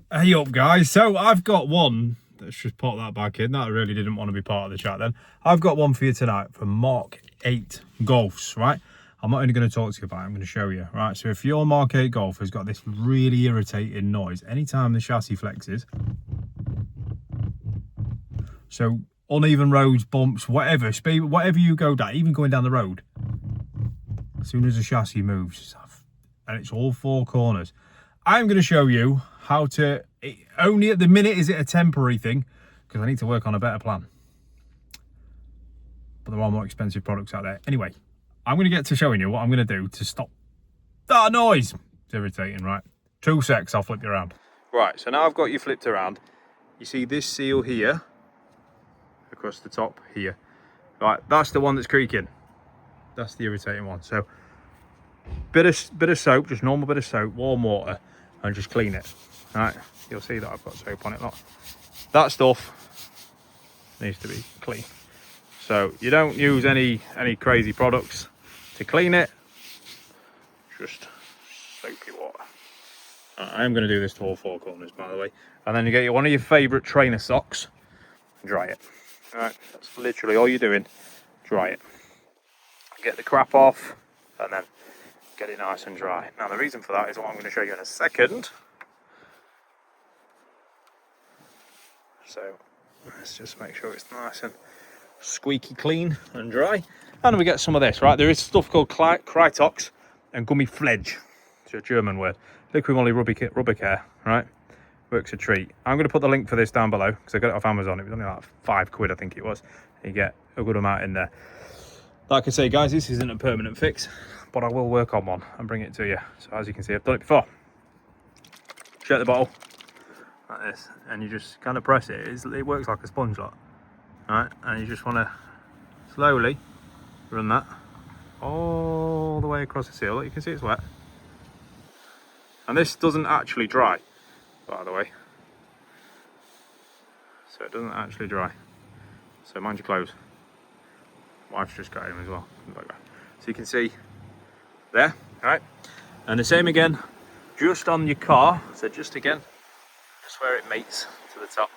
Hey up guys, so I've got one, let's just pop that back in, that really didn't want to be part of the chat then. I've got one for you tonight from Mk8 Golfs, right? I'm not only going to talk to you about it, I'm going to show you, right? So if your Mk8 Golf has got this really irritating noise anytime the chassis flexes, so uneven roads, bumps, whatever, speed, whatever you go down, even going down the road, as soon as the chassis moves, and it's all four corners, I'm going to show you how to, only at the minute is it a temporary thing, because I need to work on a better plan. But there are more expensive products out there. Anyway, I'm going to get to showing you what I'm going to do to stop that noise. It's irritating, right? 2 secs, I'll flip you around. Right, so now I've got you flipped around. You see this seal here, across the top here. Right, that's the one that's creaking. That's the irritating one. So, bit of soap, just normal bit of soap, warm water, and just clean it. Right, you'll see that I've got soap on it. Look, that stuff needs to be clean. So you don't use any crazy products to clean it. Just soapy water. I am going to do this to all four corners, by the way. And then you get one of your favourite trainer socks and dry it. All right, that's literally all you're doing. Dry it. Get the crap off, and then get it nice and dry. Now the reason for that is what I'm going to show you in a second. So let's just make sure it's nice and squeaky clean and dry. And we get some of this, right? There is stuff called Krytox and gummy fledge. It's a German word. Liqui Moly Rubber Care, right? Works a treat. I'm going to put the link for this down below because I got it off Amazon. It was only like £5, I think it was. You get a good amount in there. Like I say, guys, this isn't a permanent fix, but I will work on one and bring it to you. So as you can see, I've done it before. Shake the bottle like this, and you just kind of press it. It works like a sponge lock, right? And you just want to slowly run that all the way across the seal. Look, you can see it's wet. And this doesn't actually dry, by the way. So it doesn't actually dry. So mind your clothes. Wife's just got him as well. So you can see there, right? And the same again, just on your car. So just again, just where it meets to the top,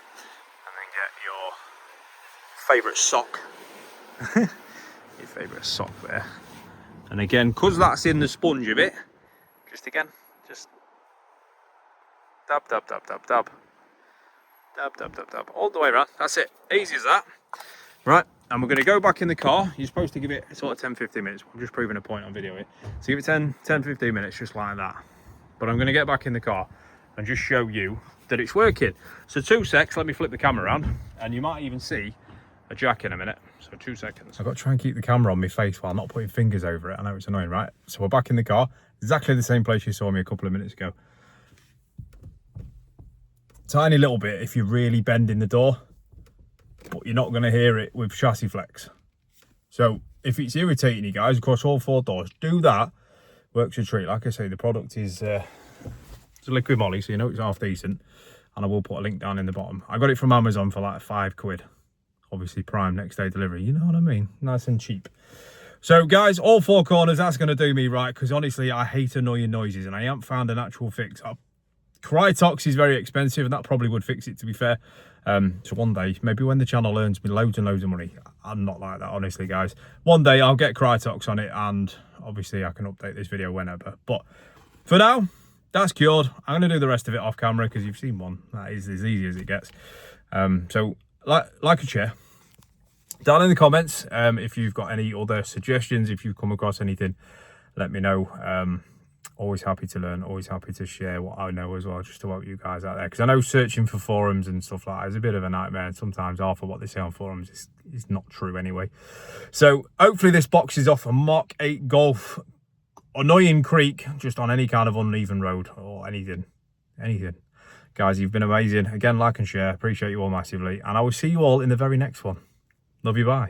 and then get your favourite sock. Your favourite sock there. And again, because that's in the sponge of it, just again, just dab, dab, dab, dab, dab. Dab, dab, dab, dab. All the way around. That's it. Easy as that. Right. And we're going to go back in the car. You're supposed to give it sort of 10-15 minutes. I'm just proving a point on video here. So give it 10-15 minutes, just like that. But I'm going to get back in the car and just show you that it's working. So 2 secs, let me flip the camera around, and you might even see a jack in a minute. So 2 seconds. I've got to try and keep the camera on my face while not putting fingers over it. I know it's annoying, right? So we're back in the car, exactly the same place you saw me a couple of minutes ago. Tiny little bit if you're really bending the door, but you're not going to hear it with chassis flex. So if it's irritating you guys across all four doors, do that. Works a treat. Like I say, the product is it's a Liqui Moly, so you know it's half decent. And I will put a link down in the bottom. I got it from Amazon for like £5. Obviously prime next day delivery, you know what I mean? Nice and cheap. So guys, all four corners, that's going to do me right, because honestly I hate annoying noises and I haven't found an actual fix. Krytox is very expensive and that probably would fix it, to be fair. So one day, maybe when the channel earns me loads and loads of money, I'm not like that, honestly, guys. One day I'll get Krytox on it, and obviously I can update this video whenever. But for now, that's cured. I'm going to do the rest of it off camera because you've seen one. That is as easy as it gets. So like and share down in the comments. If you've got any other suggestions, if you've come across anything, let me know. Always happy to learn, always happy to share what I know as well, just to help you guys out there. Because I know searching for forums and stuff like that is a bit of a nightmare, and sometimes half of what they say on forums is not true anyway. So hopefully this box is off a Mk8 Golf. Annoying creak, just on any kind of uneven road or anything. Guys, you've been amazing. Again, like and share. Appreciate you all massively. And I will see you all in the very next one. Love you, bye.